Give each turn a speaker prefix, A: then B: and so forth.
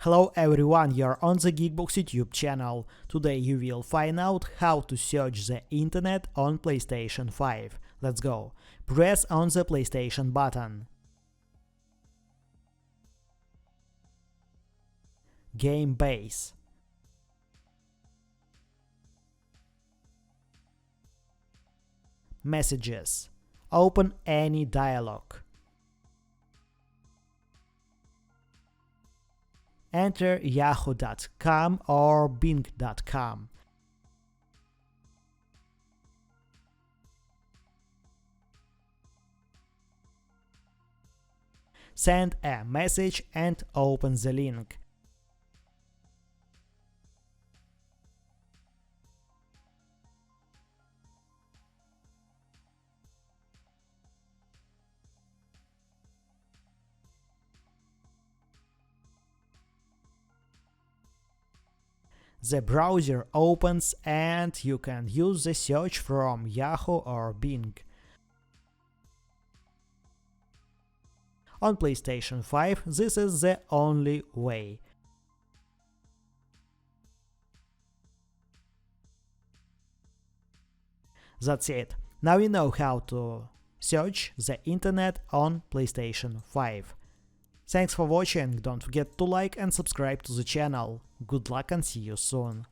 A: Hello everyone, you're on the GeekBox YouTube channel. Today you will find out how to search the internet on PlayStation 5. Let's go. Press on the PlayStation button. Game base. Messages. Open any dialog. Enter yahoo.com or bing.com. Send a message and open the link. The browser opens and you can use the search from Yahoo or Bing. On PlayStation 5, this is the only way. That's it. Now you know how to search the internet on PlayStation 5. Thanks for watching, don't forget to like and subscribe to the channel. Good luck and see you soon.